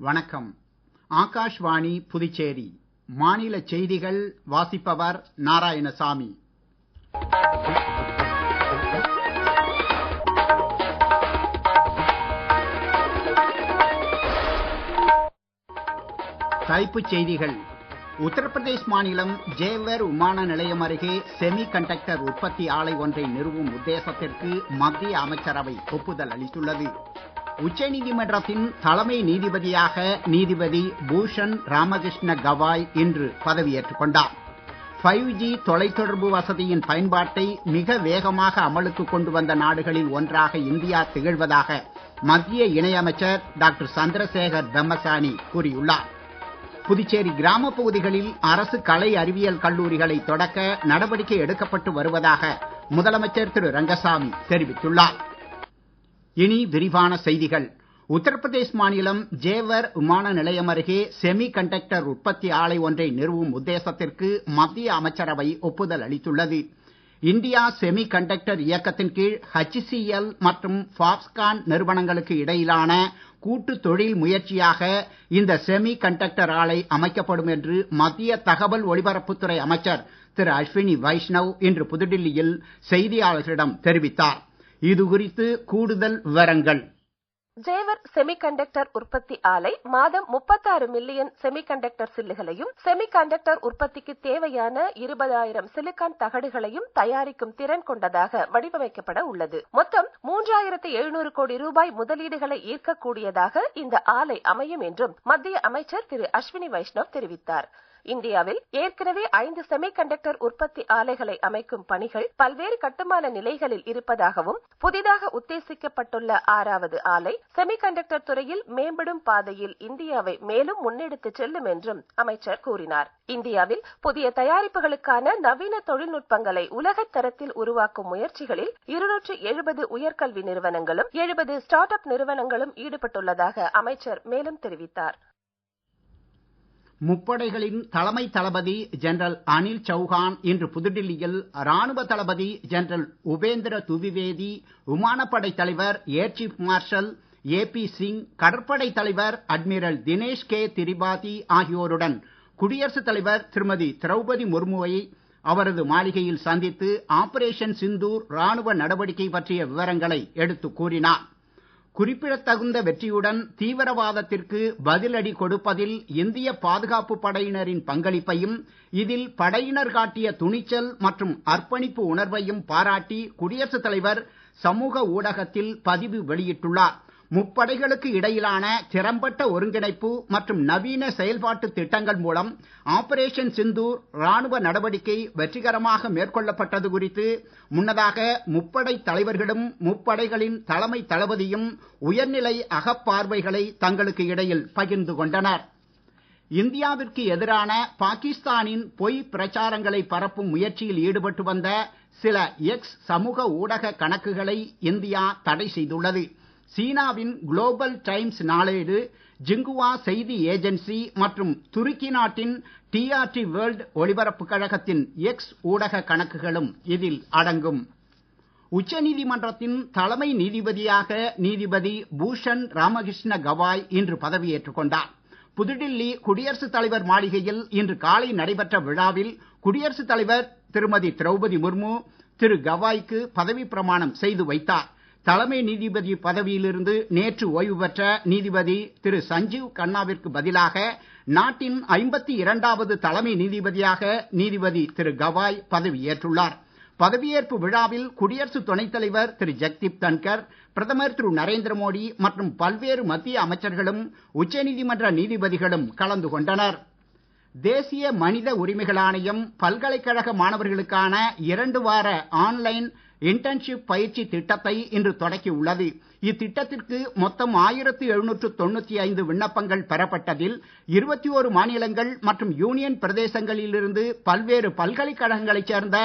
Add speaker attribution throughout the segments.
Speaker 1: வணக்கம். ஆகாஷ்வாணி புதுச்சேரி மாநில செய்திகள் வாசிப்பவர் நாராயணசாமி. தலைப்புச் செய்திகள். உத்தரப்பிரதேஷ் மாநிலம் ஜேவர் விமான நிலையம் அருகே செமி கண்டக்டர் உற்பத்தி ஆலை ஒன்றை நிறுவும் உத்தேசத்திற்கு மத்திய அமைச்சரவை ஒப்புதல் அளித்துள்ளது. உச்சநீதிமன்றத்தின் தலைமை நீதிபதியாக நீதிபதி பூஷன் ராமகிருஷ்ண கவாய் இன்று பதவியேற்றுக் கொண்டார். 5G தொலைத்தொடர்பு வசதியின் பயன்பாட்டை மிக வேகமாக அமலுக்கு கொண்டு வந்த நாடுகளில் ஒன்றாக இந்தியா திகழ்வதாக மத்திய இணையமைச்சர் டாக்டர் சந்திரசேகர் பெம்மசானி கூறியுள்ளார். புதுச்சேரி கிராமப் பகுதிகளில் அரசு கலை அறிவியல் கல்லூரிகளை தொடக்க நடவடிக்கை எடுக்கப்பட்டு வருவதாக முதலமைச்சர் திரு ரங்கசாமி தெரிவித்துள்ளார். இனி விரிவான செய்திகள். உத்தரப்பிரதேஷ் மாநிலம் ஜேவர் விமான நிலையம் அருகே செமி கண்டக்டர் உற்பத்தி ஆலை ஒன்றை நிறுவும் உத்தேசத்திற்கு மத்திய அமைச்சரவை ஒப்புதல் அளித்துள்ளது. இந்தியா செமி கண்டக்டர் இயக்கத்தின் கீழ் HCL மற்றும் ஃபாக்ஸ்கான் நிறுவனங்களுக்கு இடையிலான கூட்டு தொழில் முயற்சியாக இந்த செமி கண்டக்டர் ஆலை அமைக்கப்படும் என்று மத்திய தகவல் ஒலிபரப்புத்துறை அமைச்சர் திரு அஸ்வினி வைஷ்ணவ் இன்று புதுடில்லியில் செய்தியாளர்களிடம் தெரிவித்தார். இது குறித்து கூடுதல் விவரங்கள்.
Speaker 2: ஜேவர் செமிகண்டக்டர் உற்பத்தி ஆலை மாதம் 36 மில்லியன் செமிகண்டக்டர் சில்லுகளையும் செமிகண்டக்டர் உற்பத்திக்கு தேவையான 20,000 சிலிக்கான் தகடுகளையும் தயாரிக்கும் திறன் கொண்டதாக வடிவமைக்கப்பட உள்ளது. மொத்தம் 3,700 கோடி ரூபாய் முதலீடுகளை ஈர்க்கக்கூடியதாக இந்த ஆலை அமையும் என்றும் மத்திய அமைச்சர் திரு அஸ்வினி வைஷ்ணவ் தெரிவித்தார். இந்தியாவில் ஏற்கனவே 5 செமிகண்டக்டர் உற்பத்தி ஆலைகளை அமைக்கும் பணிகள் பல்வேறு கட்டுமான நிலைகளில் இருப்பதாகவும் புதிதாக உத்தேசிக்கப்பட்டுள்ள 6வது ஆலை செமிகண்டக்டர் துறையில் மேம்படும் பாதையில் இந்தியாவை மேலும் முன்னெடுத்து செல்லும் என்றும் அமைச்சர் கூறினார். இந்தியாவில் புதிய தயாரிப்புகளுக்கான நவீன தொழில்நுட்பங்களை உலக தரத்தில் உருவாக்கும் முயற்சிகளில் 270 உயர்கல்வி நிறுவனங்களும் 70 ஸ்டார்ட் அப் நிறுவனங்களும் ஈடுபட்டுள்ளதாக அமைச்சர் மேலும் தெரிவித்தார்.
Speaker 1: முப்படைகளின் தலைமை தளபதி ஜெனரல் அனில் சௌஹான் இன்று புதுடில்லியில் ராணுவ தளபதி ஜெனரல் உபேந்திர துவிவேதி, விமானப்படை தலைவர் air chief marshal AP Singh, கடற்படை தலைவர் அட்மிரல் தினேஷ் கே திரிபாதி ஆகியோருடன் குடியரசுத் தலைவர் திருமதி திரௌபதி முர்முவை அவரது மாளிகையில் சந்தித்து ஆபரேஷன் சிந்தூர் ராணுவ நடவடிக்கை பற்றிய விவரங்களை எடுத்துக் கூறினார். குறிப்பிடத்தகுந்த வெற்றியுடன் தீவிரவாதத்திற்கு பதிலடி கொடுப்பதில் இந்திய பாதுகாப்பு படையினரின் பங்களிப்பையும் இதில் படையினர் காட்டிய துணிச்சல் மற்றும் அர்ப்பணிப்பு உணர்வையும் பாராட்டி குடியரசுத் தலைவர் சமூக ஊடகத்தில் பதிவு வெளியிட்டுள்ளார். முப்படைகளுக்கு இடையிலான திறம்பட்ட ஒருங்கிணைப்பு மற்றும் நவீன செயல்பாட்டு திட்டங்கள் மூலம் ஆபரேஷன் சிந்தூர் ராணுவ நடவடிக்கை வெற்றிகரமாக மேற்கொள்ளப்பட்டது குறித்து முன்னதாக முப்படை தலைவர்களும் முப்படைகளின் தலைமை தளபதியும் உயர்நிலை அகப்பார்வைகளை தங்களுக்கு இடையில் பகிர்ந்து கொண்டனர். இந்தியாவிற்கு எதிரான பாகிஸ்தானின் பொய் பிரச்சாரங்களை பரப்பும் முயற்சியில் ஈடுபட்டு வந்த சில X சமூக ஊடக கணக்குகளை இந்தியா தடை செய்துள்ளது. சீனாவின் குளோபல் டைம்ஸ் நாளேடு, ஜிங்குவா செய்தி ஏஜென்சி மற்றும் துருக்கி நாட்டின் TRT வேர்ல்ட் ஒலிபரப்பு கழகத்தின் X ஊடக கணக்குகளும் இதில் அடங்கும். உச்சநீதிமன்றத்தின் தலைமை நீதிபதியாக நீதிபதி பூஷன் ராமகிருஷ்ண கவாய் இன்று பதவியேற்றுக் கொண்டார். புதுடில்லி குடியரசுத் தலைவர் மாளிகையில் இன்று காலை நடைபெற்ற விழாவில் குடியரசுத் தலைவர் திருமதி திரௌபதி முர்மு திரு கவாய்க்கு பதவி பிரமாணம் செய்து வைத்தார். தலைமை நீதிபதி பதவியிலிருந்து நேற்று ஓய்வு பெற்ற நீதிபதி திரு சஞ்சீவ் கண்ணாவிற்கு பதிலாக நாட்டின் 52வது தலைமை நீதிபதியாக நீதிபதி திரு கவாய் பதவியேற்றுள்ளார். பதவியேற்பு விழாவில் குடியரசு துணைத் தலைவர் திரு ஜெக்தீப் தன்கர், பிரதமர் திரு நரேந்திர மோடி மற்றும் பல்வேறு மத்திய அமைச்சர்களும் உச்சநீதிமன்ற நீதிபதிகளும் கலந்து கொண்டனர். தேசிய மனித உரிமைகள் ஆணையம் பல்கலைக்கழக மாணவர்களுக்கான 2 வார ஆன்லைன் இன்டர்ன்ஷிப் பயிற்சி திட்டத்தை இன்று தொடக்கி உள்ளது. இத்திட்டத்திற்கு மொத்தம் 1795 விண்ணப்பங்கள் பெறப்பட்டதில் 21 மாநிலங்கள் மற்றும் யூனியன் பிரதேசங்களிலிருந்து பல்வேறு பல்கலைக்கழகங்களைச் சேர்ந்த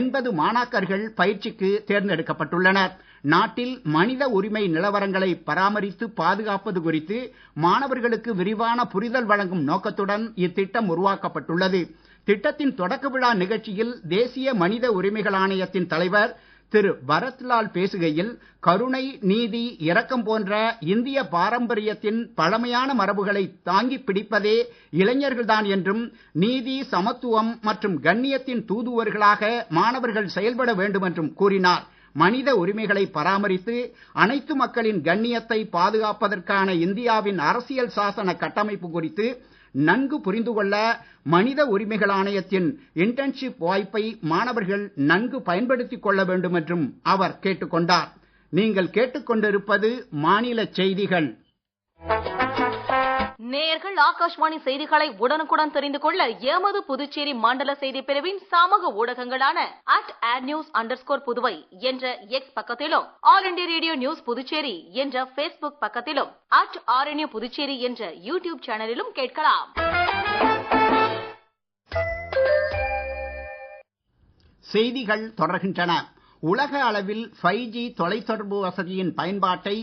Speaker 1: 80 மாணாக்கர்கள் பயிற்சிக்கு தேர்ந்தெடுக்கப்பட்டுள்ளனர். நாட்டில் மனித உரிமை நிலவரங்களை பராமரித்து பாதுகாப்பது குறித்து மாணவர்களுக்கு விரிவான புரிதல் வழங்கும் நோக்கத்துடன் இத்திட்டம் உருவாக்கப்பட்டுள்ளது. திட்டத்தின் தொடக்க விழா நிகழ்ச்சியில் தேசிய மனித உரிமைகள் ஆணையத்தின் தலைவர் திரு பரத்லால் பேசுகையில், கருணை, நீதி, இரக்கம் போன்ற இந்திய பாரம்பரியத்தின் பழமையான மரபுகளை தாங்கிப் பிடிப்பதே இளைஞர்கள்தான் என்றும், நீதி, சமத்துவம் மற்றும் கண்ணியத்தின் தூதுவர்களாக மாணவர்கள் செயல்பட வேண்டும் என்றும் கூறினார். மனித உரிமைகளை பராமரித்து அனைத்து மக்களின் கண்ணியத்தை பாதுகாப்பதற்கான இந்தியாவின் அரசியல் சாசன கட்டமைப்பு குறித்து நன்கு புரிந்து கொள்ள மனித உரிமைகள் ஆணையத்தின் இன்டர்ன்ஷிப் வாய்ப்பை மாணவர்கள் நன்கு பயன்படுத்திக் கொள்ள வேண்டும் என்றும் அவர் கேட்டுக்கொண்டார். நீங்கள் கேட்டுக்கொண்டிருப்பது மாநில செய்திகள்.
Speaker 3: நேயர்கள் ஆகாஷ்வாணி செய்திகளை உடனுக்குடன் தெரிந்து கொள்ள எமது புதுச்சேரி மண்டல செய்தி பிரிவின் சமூக ஊடகங்களான @adnews_புதுவை என்ற எக்ஸ் பக்கத்திலும், all India radio news Puducherry என்ற பேஸ்புக் பக்கத்திலும், @RNU புதுச்சேரி என்ற யூடியூப் சேனலிலும் கேட்கலாம்.
Speaker 1: செய்திகள் தொடர்கின்றன. உலக அளவில் 5G தொலைத்தொடர்பு வசதியின் பயன்பாட்டை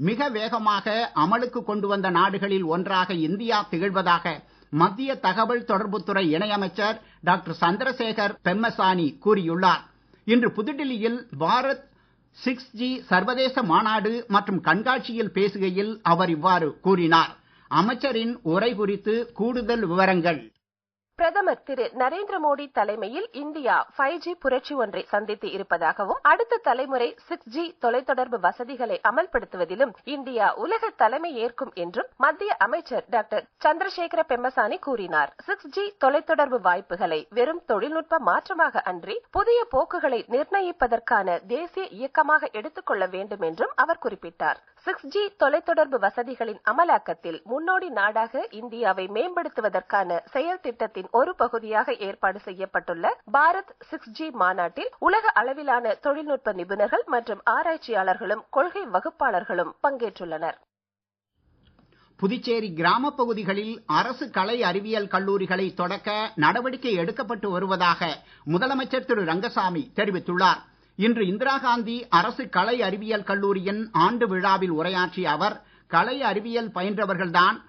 Speaker 1: மிக வேகமாக அமலுக்கு கொண்டு வந்த நாடுகளில் ஒன்றாக இந்தியா திகழ்வதாக மத்திய தகவல் தொடர்புத்துறை இணையமைச்சர் டாக்டர் சந்திரசேகர் பெம்மசானி கூறியுள்ளார். இன்று புதுடில்லியில் பாரத் 6G சர்வதேச மாநாடு மற்றும் கண்காட்சியில் பேசுகையில் அவர் இவ்வாறு கூறினார். அமைச்சரின் உரை குறித்து கூடுதல் விவரங்கள்.
Speaker 2: பிரதமர் திரு நரேந்திர மோடி தலைமையில் இந்தியா 5G புரட்சி ஒன்றை சந்தித்து இருப்பதாகவும், அடுத்த தலைமுறை 6G தொலைத்தொடர்பு வசதிகளை அமல்படுத்துவதிலும் இந்தியா உலக தலைமை ஏற்கும் என்றும் மத்திய அமைச்சர் டாக்டர் சந்திரசேகர பெம்மசானி கூறினார். 6G தொலைத்தொடர்பு வாய்ப்புகளை வெறும் தொழில்நுட்ப மாற்றமாக அன்றி புதிய போக்குகளை நிர்ணயிப்பதற்கான தேசிய இயக்கமாக எடுத்துக்கொள்ள வேண்டும் என்றும் அவர் குறிப்பிட்டார். 6G தொலைத்தொடர்பு வசதிகளின் அமலாக்கத்தில் முன்னோடி நாடாக இந்தியாவை மேம்படுத்துவதற்கான செயல் திட்டத்தின் ஒரு பகுதியாக ஏற்பாடு செய்யப்பட்டுள்ள பாரத் 6G மாநாட்டில் உலக அளவிலான தொழில்நுட்ப நிபுணர்கள் மற்றும் ஆராய்ச்சியாளர்களும் கொள்கை வகுப்பாளர்களும் பங்கேற்றுள்ளனர்.
Speaker 1: புதுச்சேரி கிராம பகுதிகளில் அரசு கலை அறிவியல் கல்லூரிகளை தொடக்க நடவடிக்கை எடுக்கப்பட்டு வருவதாக முதலமைச்சர் திரு ரங்கசாமி தெரிவித்துள்ளார். இன்று இந்திரா காந்தி அரசு கலை அறிவியல் கல்லூரியின் ஆண்டு விழாவில் உரையாற்றிய அவர், கலை அறிவியல் பயின்றவர்கள்தான்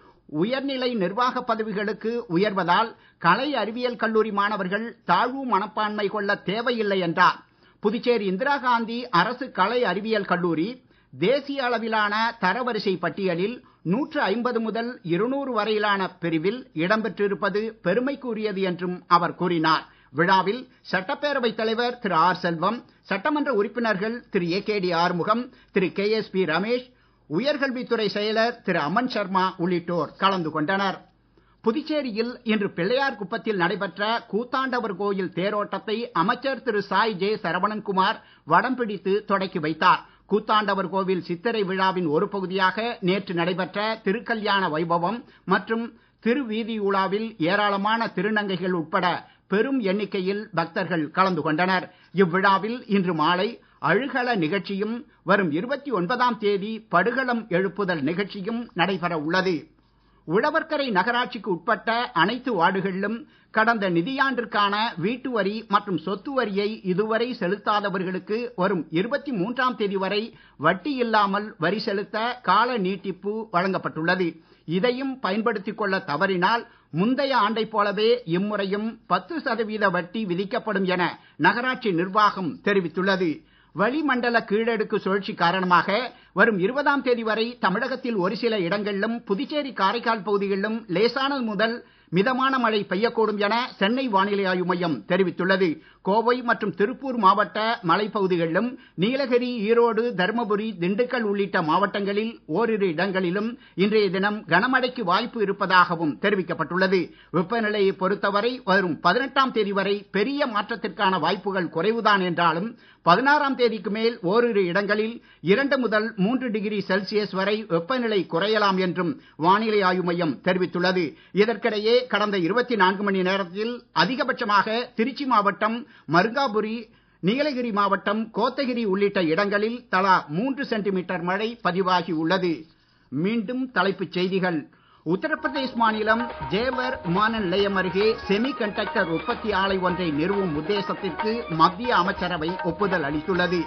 Speaker 1: உயர்நிலை நிர்வாக பதவிகளுக்கு உயர்வதால் கலை அறிவியல் கல்லூரி மாணவர்கள் தாழ்வு மனப்பான்மை கொள்ள தேவையில்லை என்றார். புதுச்சேரி இந்திரா காந்தி அரசு கலை அறிவியல் கல்லூரி தேசிய அளவிலான தரவரிசை பட்டியலில் 150 முதல் 200 வரையிலான பிரிவில் இடம்பெற்றிருப்பது பெருமைக்குரியது என்றும் அவர் கூறினார். விழாவில் சட்டப்பேரவைத் தலைவர் திரு ஆர் செல்வம், சட்டமன்ற உறுப்பினர்கள் திரு ஏகேடி ஆறுமுகம், திரு KSP ரமேஷ், உயர்கல்வித்துறை செயலர் திரு அமன் சர்மா உள்ளிட்டோர் கலந்து கொண்டனர். புதுச்சேரியில் இன்று பிள்ளையார் குப்பத்தில் நடைபெற்ற கூத்தாண்டவர் கோயில் தேரோட்டத்தை அமைச்சர் திரு சாய் ஜே சரவணன்குமார் வடம் பிடித்து தொடக்கி வைத்தார். கூத்தாண்டவர் கோவில் சித்திரை விழாவின் ஒரு பகுதியாக நேற்று நடைபெற்ற திருக்கல்யாண வைபவம் மற்றும் திருவீதியுலாவில் ஏராளமான திருநங்கைகள் உட்பட பெரும் எண்ணிக்கையில் பக்தர்கள் கலந்து கொண்டனர். இவ்விழாவில் இன்று மாலை அழுகல நிகழ்ச்சியும் வரும் 29ஆம் தேதி படுகளம் எழுப்புதல் நிகழ்ச்சியும் நடைபெற உள்ளது. உழவர்கரை நகராட்சிக்கு உட்பட்ட அனைத்து வார்டுகளிலும் கடந்த நிதியாண்டிற்கான வீட்டு வரி மற்றும் சொத்து வரியை இதுவரை செலுத்தாதவர்களுக்கு வரும் 23ஆம் தேதி வரை வட்டி இல்லாமல் வரி செலுத்த கால நீட்டிப்பு வழங்கப்பட்டுள்ளது. இதையும் பயன்படுத்திக் கொள்ள தவறினால் முந்தைய ஆண்டைப் போலவே இம்முறையும் 10% வட்டி விதிக்கப்படும் என நகராட்சி நிர்வாகம் தெரிவித்துள்ளது. வளிமண்டல கீழடுக்கு சுழற்சி காரணமாக வரும் 20ஆம் தேதி வரை தமிழகத்தில் ஒரு சில இடங்களிலும் புதுச்சேரி காரைக்கால் பகுதிகளிலும் லேசானது முதல் மிதமான மழை பெய்யக்கூடும் என சென்னை வானிலை ஆய்வு மையம் தெரிவித்துள்ளது. கோவை மற்றும் திருப்பூர் மாவட்ட மலைப்பகுதிகளிலும் நீலகிரி, ஈரோடு, தர்மபுரி, திண்டுக்கல் உள்ளிட்ட மாவட்டங்களில் ஓரிரு இடங்களிலும் இன்றைய தினம் கனமழைக்கு வாய்ப்பு இருப்பதாகவும் தெரிவிக்கப்பட்டுள்ளது. வெப்பநிலையை பொறுத்தவரை வரும் 18ஆம் தேதி வரை பெரிய மாற்றத்திற்கான வாய்ப்புகள் குறைவுதான் என்றாலும் 16ஆம் தேதிக்கு மேல் ஓரிரு இடங்களில் 2 முதல் 3 டிகிரி செல்சியஸ் வரை வெப்பநிலை குறையலாம் என்றும் வானிலை ஆய்வு மையம் தெரிவித்துள்ளது. இதற்கிடையே கடந்த 24 மணி நேரத்தில் அதிகபட்சமாக திருச்சி மாவட்டம், மருங்காபுரி, நீலகிரி மாவட்டம், கோத்தகிரி உள்ளிட்ட இடங்களில் தலா 3 சென்டிமீட்டர் மழை பதிவாகி உள்ளது. மீண்டும் தலைப்புச் செய்திகள். உத்தரப்பிரதேஷ் மாநிலம் ஜேவர் விமான நிலையம் அருகே செமி கண்டக்டர் உற்பத்தி ஆலை ஒன்றை நிறுவும் உத்தேசத்திற்கு மத்திய அமைச்சரவை ஒப்புதல் அளித்துள்ளது.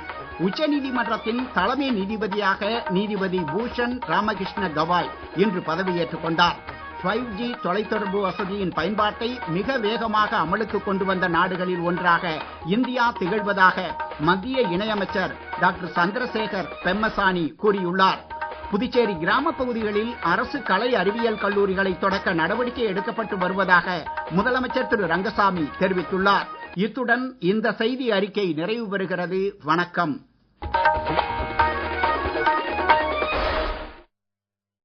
Speaker 1: உச்சநீதிமன்றத்தின் தலைமை நீதிபதியாக நீதிபதி பூஷன் ராமகிருஷ்ண கவாய் இன்று பதவியேற்றுக் கொண்டார். 5G தொலைத்தொடர்பு வசதியின் பயன்பாட்டை மிக வேகமாக அமலுக்கு கொண்டு வந்த நாடுகளில் ஒன்றாக இந்தியா திகழ்வதாக மத்திய இணையமைச்சர் டாக்டர் சந்திரசேகர் பெம்மசானி கூறியுள்ளார். புதுச்சேரி கிராம பகுதிகளில் அரசு கலை அறிவியல் கல்லூரிகளை தொடக்க நடவடிக்கை எடுக்கப்பட்டு வருவதாக முதலமைச்சர் திரு ரங்கசாமி தெரிவித்துள்ளார். இத்துடன் இந்த செய்தி அறிக்கை நிறைவு பெறுகிறது. வணக்கம்.